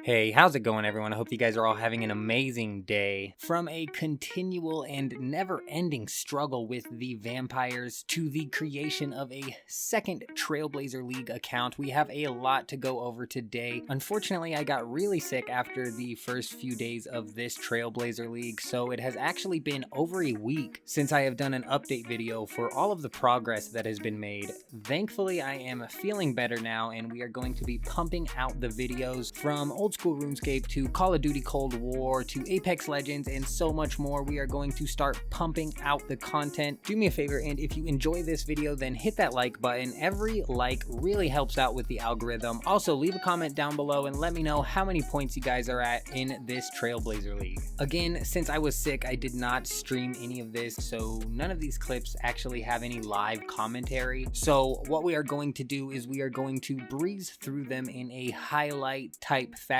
Hey, how's it going, everyone? I hope you guys are all having an amazing day. From a continual and never-ending struggle with the vampires to the creation of a second Trailblazer League account, we have a lot to go over today. Unfortunately, I got really sick after the first few days of this Trailblazer League, so it has actually been over a week since I have done an update video for all of the progress that has been made. Thankfully, I am feeling better now, and we are going to be pumping out the videos from old school RuneScape to Call of Duty Cold War to Apex Legends and so much more. We are going to start pumping out the content. Do me a favor, and if you enjoy this video, then hit that like button. Every like really helps out with the algorithm. Also, leave a comment down below and let me know how many points you guys are at in this Trailblazer League. Again, since I was sick, I did not stream any of this, so none of these clips actually have any live commentary. So what we are going to do is we are going to breeze through them in a highlight type fashion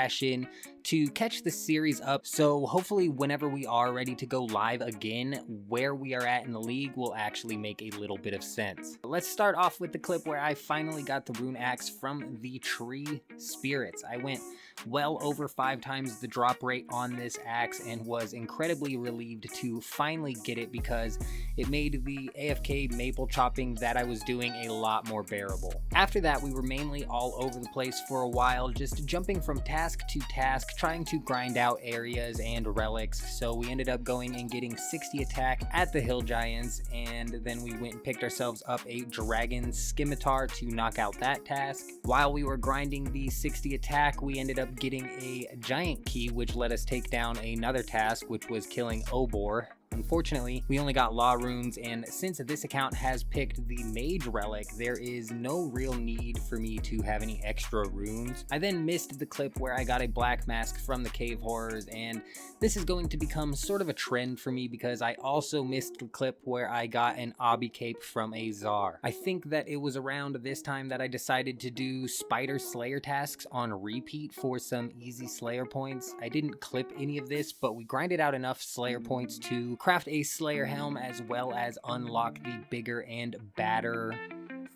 to catch the series up, so hopefully whenever we are ready to go live again, where we are at in the league will actually make a little bit of sense. Let's start off with the clip where I finally got the rune axe from the tree spirits. I went well over 5 times the drop rate on this axe and was incredibly relieved to finally get it because it made the AFK maple chopping that I was doing a lot more bearable. After that, we were mainly all over the place for a while, just jumping from task to task, trying to grind out areas and relics. So we ended up going and getting 60 attack at the hill giants, and then we went and picked ourselves up a dragon scimitar to knock out that task. While we were grinding the 60 attack, we ended up getting a giant key, which let us take down another task, which was killing Obor. Unfortunately, we only got law runes, and since this account has picked the mage relic, there is no real need for me to have any extra runes. I then missed the clip where I got a black mask from the cave horrors, and this is going to become sort of a trend for me because I also missed the clip where I got an obby cape from a czar. I think that it was around this time that I decided to do spider slayer tasks on repeat for some easy slayer points. I didn't clip any of this, but we grinded out enough slayer points to craft a slayer helm as well as unlock the bigger and badder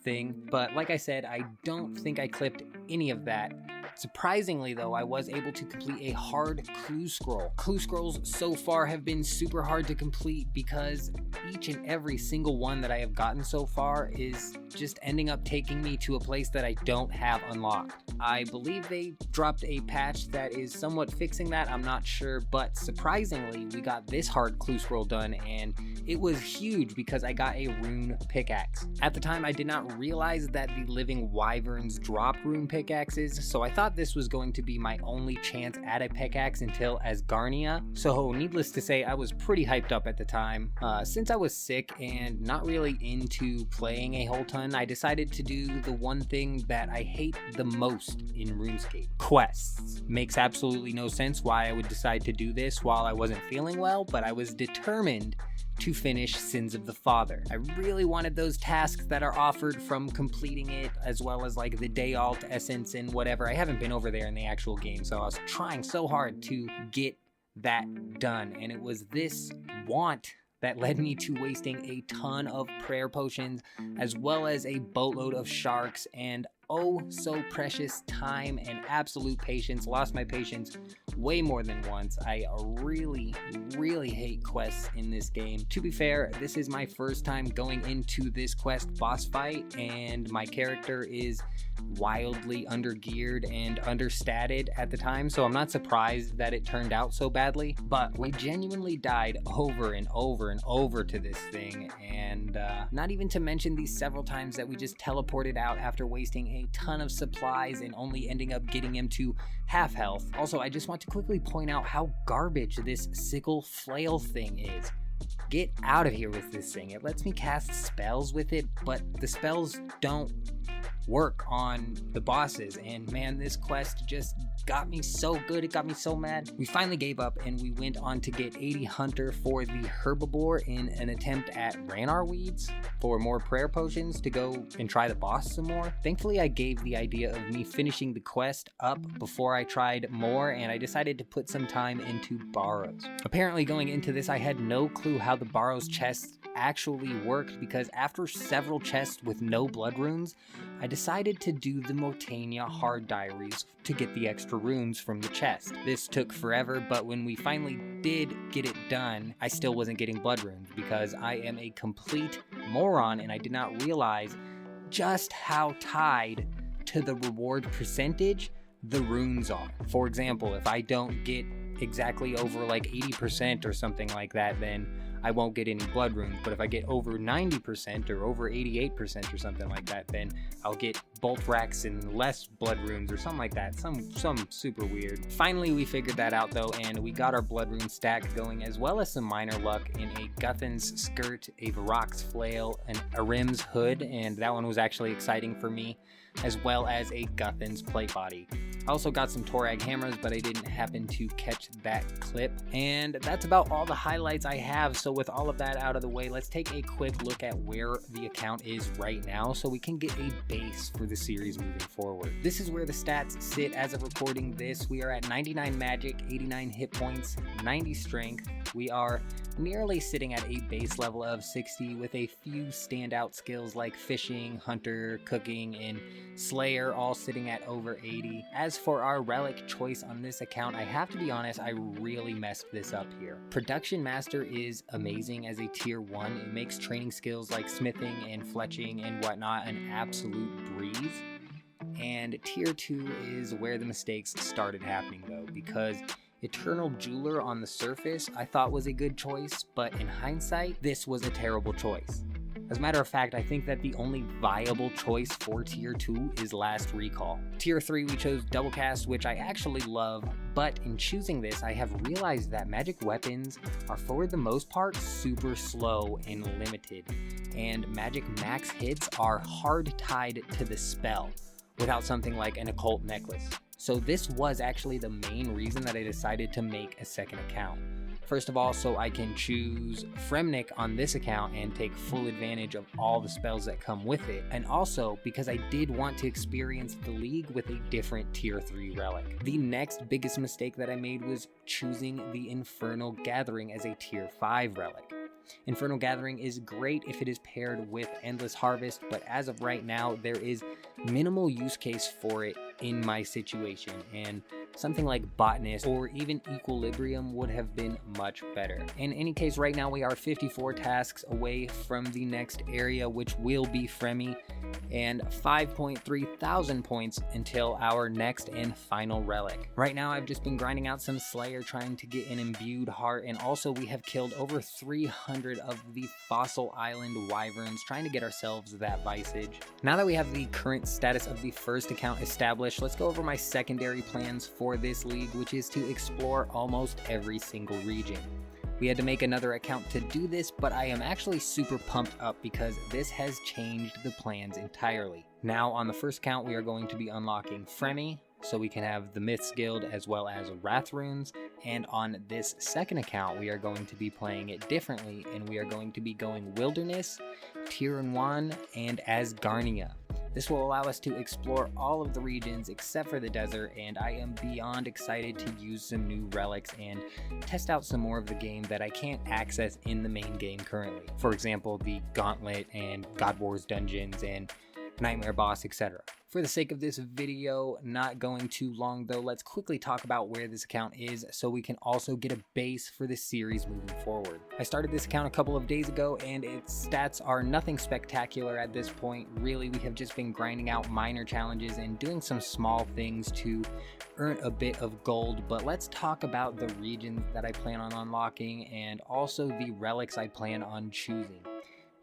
thing. But like I said, I don't think I clipped any of that. Surprisingly though, I was able to complete a hard clue scroll. Clue scrolls so far have been super hard to complete because each and every single one that I have gotten so far is just ending up taking me to a place that I don't have unlocked. I believe they dropped a patch that is somewhat fixing that, I'm not sure, but surprisingly we got this hard clue scroll done, and it was huge because I got a rune pickaxe. At the time I did not realize that the living wyverns drop rune pickaxes, so I thought this was going to be my only chance at a pickaxe until Asgarnia. So needless to say, I was pretty hyped up at the time. Since I was sick and not really into playing a whole ton, I decided to do the one thing that I hate the most in RuneScape: quests. Makes absolutely no sense why I would decide to do this while I wasn't feeling well, but I was determined to finish Sins of the Father. I really wanted those tasks that are offered from completing it, as well as like the day alt essence and whatever. I haven't been over there in the actual game, so I was trying so hard to get that done, and it was this want that led me to wasting a ton of prayer potions, as well as a boatload of sharks and oh so precious time and absolute patience. Lost my patience way more than once. I really hate quests in this game. To be fair, this is my first time going into this quest boss fight, and my character is wildly undergeared and understated at the time, so I'm not surprised that it turned out so badly. But we genuinely died over and over and over to this thing, and not even to mention the several times that we just teleported out after wasting a ton of supplies and only ending up getting him to half health. Also, I just want to quickly point out how garbage this sickle flail thing is. Get out of here with this thing. It lets me cast spells with it, but the spells don't work on the bosses, and man, this quest just got me so good, it got me so mad. We finally gave up and we went on to get 80 Hunter for the herbivore in an attempt at Ranar weeds for more prayer potions to go and try the boss some more. Thankfully, I gave the idea of me finishing the quest up before I tried more, and I decided to put some time into Barrows. Apparently going into this, I had no clue how the Barrows chest actually worked because after several chests with no blood runes, I decided to do the Motania Hard Diaries to get the extra runes from the chest. This took forever, but when we finally did get it done, I still wasn't getting blood runes because I am a complete moron and I did not realize just how tied to the reward percentage the runes are. For example, if I don't get exactly over like 80% or something like that, then I won't get any blood runes. But if I get over 90% or over 88% or something like that, then I'll get bolt racks and less blood runes or something like that. Some super weird. Finally, we figured that out though, and we got our blood rune stack going, as well as some minor luck in a Guthan's skirt, a Varrock's flail, and a Rim's hood, and that one was actually exciting for me, as well as a Guthan's plate body. I also got some Torag hammers, but I didn't happen to catch that clip. And that's about all the highlights I have. So with all of that out of the way, let's take a quick look at where the account is right now so we can get a base for the series moving forward. This is where the stats sit as of recording this. We are at 99 magic, 89 hit points, 90 strength. We are nearly sitting at a base level of 60 with a few standout skills like fishing, hunter, cooking, and slayer all sitting at over 80. As for our relic choice on this account, I have to be honest, I really messed this up here. Production Master is amazing as a tier 1. It makes training skills like smithing and fletching and whatnot an absolute breeze. And tier 2 is where the mistakes started happening though, because Eternal Jeweler on the surface I thought was a good choice, but in hindsight, this was a terrible choice. As a matter of fact, I think that the only viable choice for tier 2 is Last Recall. Tier 3 we chose Double Cast, which I actually love, but in choosing this I have realized that magic weapons are for the most part super slow and limited, and magic max hits are hard tied to the spell without something like an occult necklace. So this was actually the main reason that I decided to make a second account. First of all, so I can choose Fremnik on this account and take full advantage of all the spells that come with it. And also because I did want to experience the league with a different tier 3 relic. The next biggest mistake that I made was choosing the Infernal Gathering as a tier 5 relic. Infernal Gathering is great if it is paired with Endless Harvest, but as of right now, there is minimal use case for it in my situation, and something like Botanist or even Equilibrium would have been much better. In any case, right now we are 54 tasks away from the next area, which will be Fremi, and 5.3 thousand points until our next and final relic. Right now I've just been grinding out some Slayer, trying to get an imbued heart, and also we have killed over 300 of the Fossil Island Wyverns, trying to get ourselves that Visage. Now that we have the current status of the first account established, let's go over my secondary plans for this league, which is to explore almost every single region. We had to make another account to do this, but I am actually super pumped up because this has changed the plans entirely. Now on the first account we are going to be unlocking Fremi, so we can have the Myths Guild as well as Wrath Runes, and on this second account we are going to be playing it differently, and we are going to be going Wilderness, Tier-1, and Asgarnia. This will allow us to explore all of the regions except for the desert, and I am beyond excited to use some new relics and test out some more of the game that I can't access in the main game currently. For example, the Gauntlet and God Wars dungeons and Nightmare Boss, etc. For the sake of this video, not going too long though, let's quickly talk about where this account is so we can also get a base for the series moving forward. I started this account a couple of days ago and its stats are nothing spectacular at this point. Really, we have just been grinding out minor challenges and doing some small things to earn a bit of gold, but let's talk about the regions that I plan on unlocking and also the relics I plan on choosing.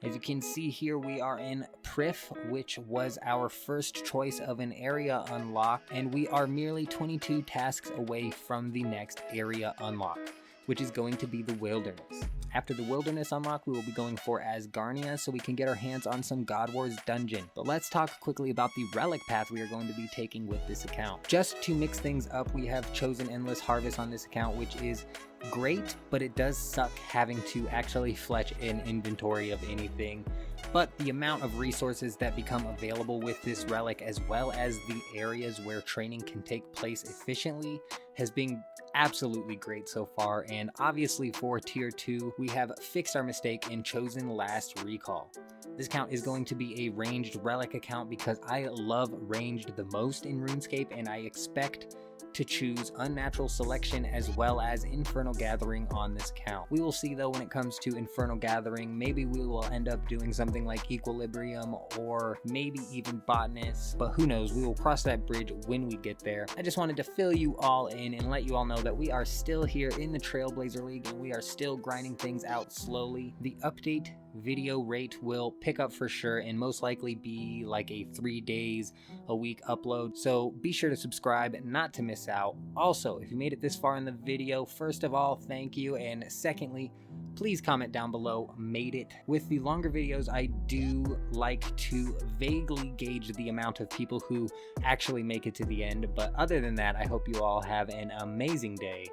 As you can see here, we are in Prif, which was our first choice of an area unlock, and we are merely 22 tasks away from the next area unlock, which is going to be the Wilderness. After the Wilderness unlock, we will be going for Asgarnia so we can get our hands on some God Wars dungeon. But let's talk quickly about the relic path we are going to be taking with this account. Just to mix things up, we have chosen Endless Harvest on this account, which is great, but it does suck having to actually fletch an inventory of anything. But the amount of resources that become available with this relic, as well as the areas where training can take place efficiently, has been absolutely great so far, and obviously for tier 2, we have fixed our mistake and chosen last recall. This account is going to be a ranged relic account because I love ranged the most in RuneScape, and I expect to choose Unnatural Selection as well as Infernal Gathering on this account. We will see though when it comes to Infernal Gathering, maybe we will end up doing something like Equilibrium or maybe even Botanist, but who knows, we will cross that bridge when we get there. I just wanted to fill you all in and let you all know that we are still here in the Trailblazer League and we are still grinding things out slowly. The update video rate will pick up for sure and most likely be like a 3 days a week upload, so be sure to subscribe not to miss out. Also, if you made it this far in the video, first of all, thank you, and secondly, please comment down below made it. With the longer videos, I do like to vaguely gauge the amount of people who actually make it to the end, but other than that, I hope you all have an amazing day.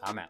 I'm out.